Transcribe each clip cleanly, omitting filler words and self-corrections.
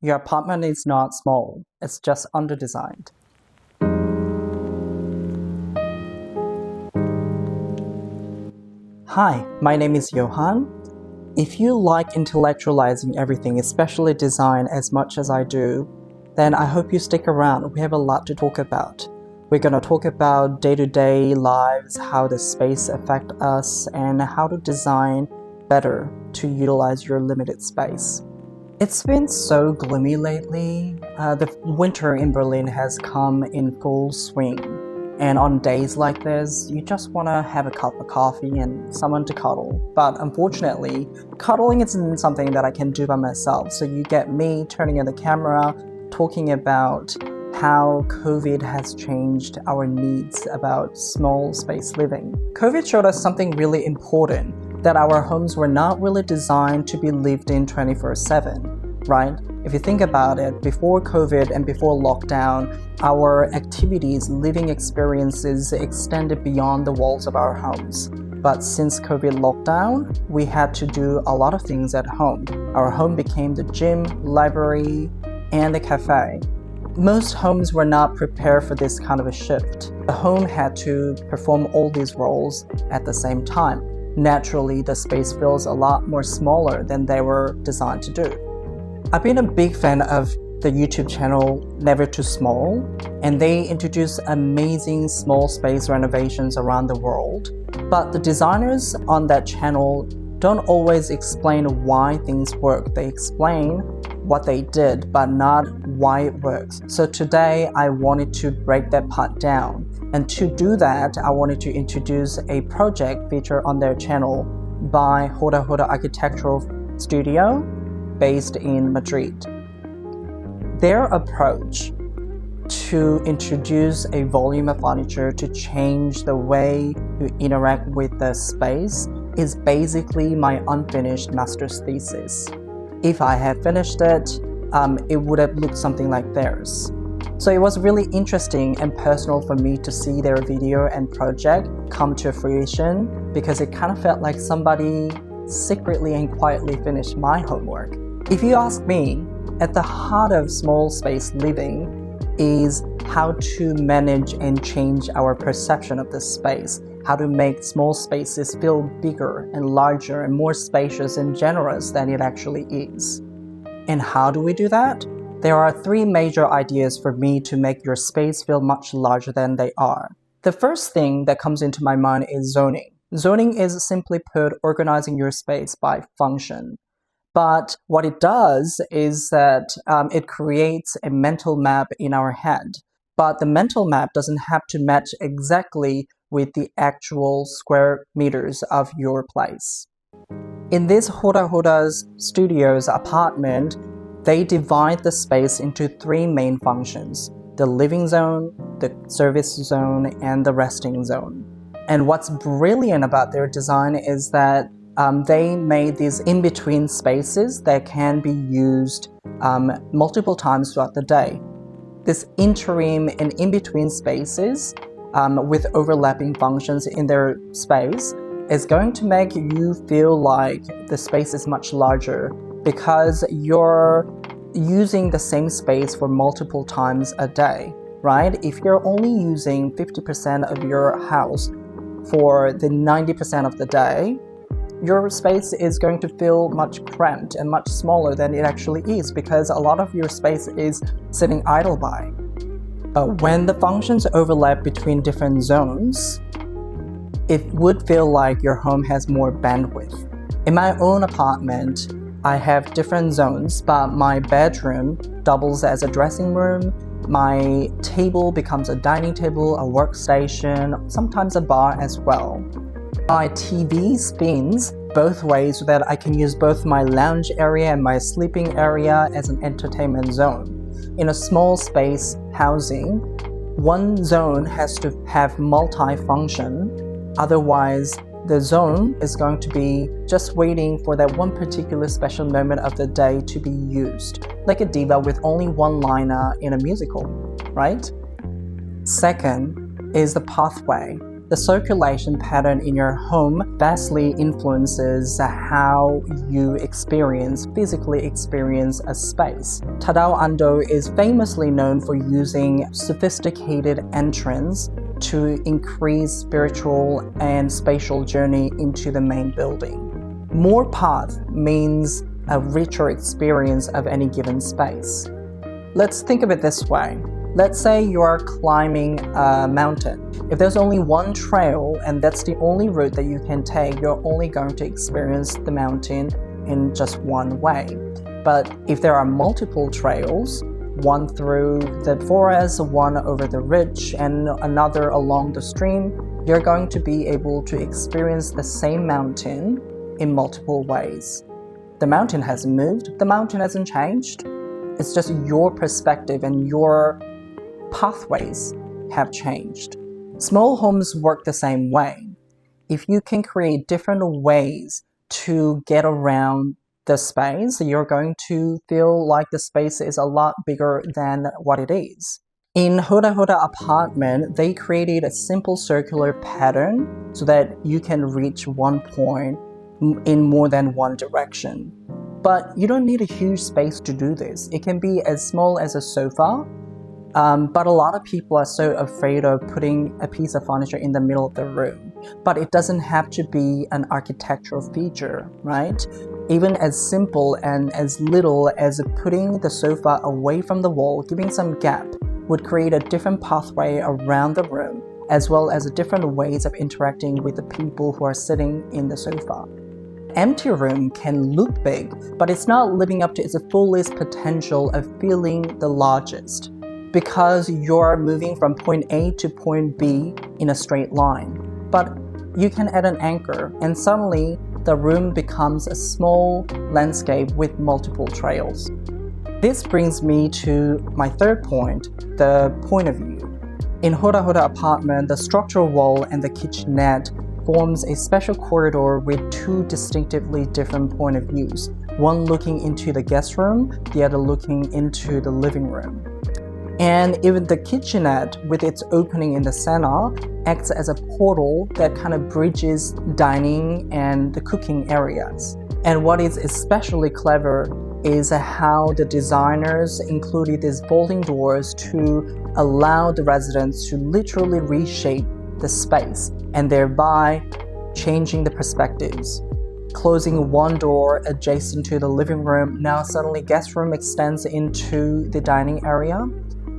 Your apartment is not small, it's just under-designed. Hi, my name is Yohan. If you like intellectualizing everything, especially design, as much as I do, then I hope you stick around. We have a lot to talk about. We're going to talk about day-to-day lives, how the space affects us, and how to design better to utilize your limited space. It's been so gloomy lately. The winter in Berlin has come in full swing. And on days like this, you just want to have a cup of coffee and someone to cuddle. But unfortunately, cuddling isn't something that I can do by myself. So you get me turning on the camera, talking about how COVID has changed our needs about small space living. COVID showed us something really important, that our homes were not really designed to be lived in 24/7, right? If you think about it, before COVID and before lockdown, our activities, living experiences extended beyond the walls of our homes. But since COVID lockdown, we had to do a lot of things at home. Our home became the gym, library, and the cafe. Most homes were not prepared for this kind of a shift. The home had to perform all these roles at the same time. Naturally, the space feels a lot more smaller than they were designed to do. I've been a big fan of the YouTube channel Never Too Small, and they introduce amazing small space renovations around the world. But the designers on that channel don't always explain why things work. They explain what they did, but not why it works. So today I wanted to break that part down. And to do that, I wanted to introduce a project featured on their channel by Jota Jota Architectural Studio, based in Madrid. Their approach to introduce a volume of furniture to change the way you interact with the space is basically my unfinished master's thesis. If I had finished it, it would have looked something like theirs. So it was really interesting and personal for me to see their video and project come to fruition, because it kind of felt like somebody secretly and quietly finished my homework. If you ask me, at the heart of small space living is how to manage and change our perception of the space, how to make small spaces feel bigger and larger and more spacious and generous than it actually is. And how do we do that? There are three major ideas for me to make your space feel much larger than they are. The first thing that comes into my mind is zoning. Zoning is, simply put, organizing your space by function. But what it does is that it creates a mental map in our head. But the mental map doesn't have to match exactly with the actual square meters of your place. In this Jota Jota Studio's apartment, they divide the space into three main functions: the living zone, the service zone, and the resting zone. And what's brilliant about their design is that they made these in-between spaces that can be used multiple times throughout the day. This interim and in-between spaces with overlapping functions in their space is going to make you feel like the space is much larger, because you're using the same space for multiple times a day, right? If you're only using 50% of your house for the 90% of the day, your space is going to feel much cramped and much smaller than it actually is, because a lot of your space is sitting idle by. But when the functions overlap between different zones, it would feel like your home has more bandwidth. In my own apartment, I have different zones, but my bedroom doubles as a dressing room. My table becomes a dining table, a workstation, sometimes a bar as well. My TV spins both ways so that I can use both my lounge area and my sleeping area as an entertainment zone. In a small space housing, one zone has to have multi-function, otherwise the zone is going to be just waiting for that one particular special moment of the day to be used, like a diva with only one liner in a musical, right? Second is the pathway. the circulation pattern in your home vastly influences how you physically experience a space. Tadao Ando is famously known for using sophisticated entrance to increase spiritual and spatial journey into the main building. More path means a richer experience of any given space. Let's think of it this way. Let's say you are climbing a mountain. If there's only one trail and that's the only route that you can take, you're only going to experience the mountain in just one way. But if there are multiple trails, one through the forest, one over the ridge, and another along the stream, you're going to be able to experience the same mountain in multiple ways. The mountain hasn't moved, the mountain hasn't changed. It's just your perspective and your pathways have changed. Small homes work the same way. If you can create different ways to get around the space, you're going to feel like the space is a lot bigger than what it is. In Jota Jota apartment, they created a simple circular pattern so that you can reach one point in more than one direction. But you don't need a huge space to do this. It can be as small as a sofa, but a lot of people are so afraid of putting a piece of furniture in the middle of the room. But it doesn't have to be an architectural feature, right? Even as simple and as little as putting the sofa away from the wall, giving some gap, would create a different pathway around the room, as well as different ways of interacting with the people who are sitting in the sofa. Empty room can look big, but it's not living up to its fullest potential of feeling the largest, because you're moving from point A to point B in a straight line. But you can add an anchor, and suddenly the room becomes a small landscape with multiple trails. This brings me to my third point, the point of view. In Jota Jota apartment, the structural wall and the kitchenette forms a special corridor with two distinctively different point of views, one looking into the guest room, the other looking into the living room. And even the kitchenette, with its opening in the center, acts as a portal that kind of bridges dining and the cooking areas. And what is especially clever is how the designers included these folding doors to allow the residents to literally reshape the space and thereby changing the perspectives. Closing one door adjacent to the living room, now suddenly guest room extends into the dining area,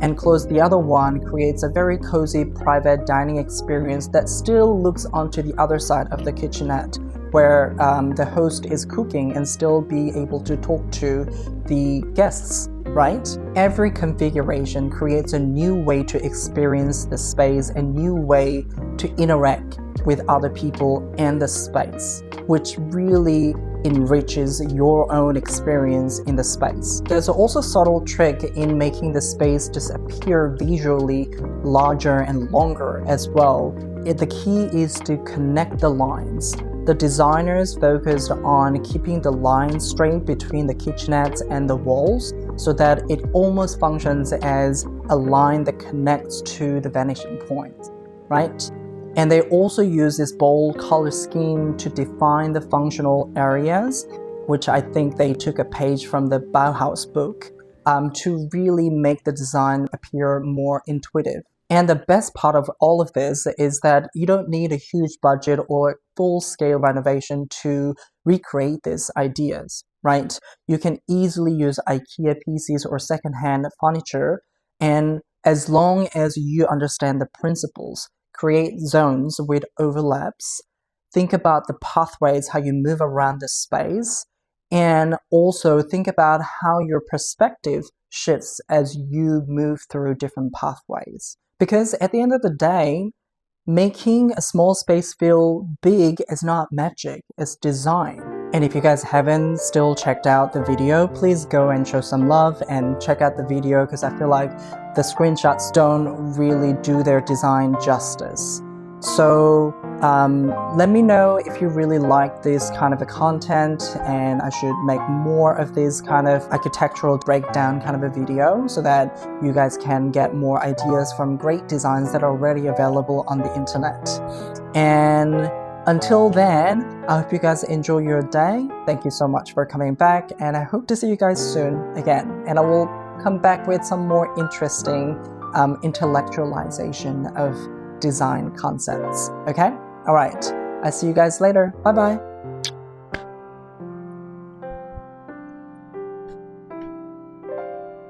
and close the other one creates a very cozy private dining experience that still looks onto the other side of the kitchenette, where the host is cooking and still be able to talk to the guests, right? Every configuration creates a new way to experience the space, a new way to interact with other people and the space, which really enriches your own experience in the space. There's also a subtle trick in making the space just appear visually larger and longer as well. The key is to connect the lines. The designers focused on keeping the lines straight between the kitchenettes and the walls so that it almost functions as a line that connects to the vanishing point, right? And they also use this bold color scheme to define the functional areas, which I think they took a page from the Bauhaus book, to really make the design appear more intuitive. And the best part of all of this is that you don't need a huge budget or full-scale renovation to recreate these ideas, right? You can easily use IKEA pieces or secondhand furniture, and as long as you understand the principles, create zones with overlaps, think about the pathways, how you move around the space, and also think about how your perspective shifts as you move through different pathways. Because at the end of the day, making a small space feel big is not magic, it's design. And if you guys haven't still checked out the video, please go and show some love and check out the video, because I feel like the screenshots don't really do their design justice. So let me know if you really like this kind of a content, and I should make more of this kind of architectural breakdown kind of a video so that you guys can get more ideas from great designs that are already available on the internet. And until then, I hope you guys enjoy your day. Thank you so much for coming back, and I hope to see you guys soon again. And I will come back with some more interesting intellectualization of design concepts. Okay? All right. I'll see you guys later. Bye bye.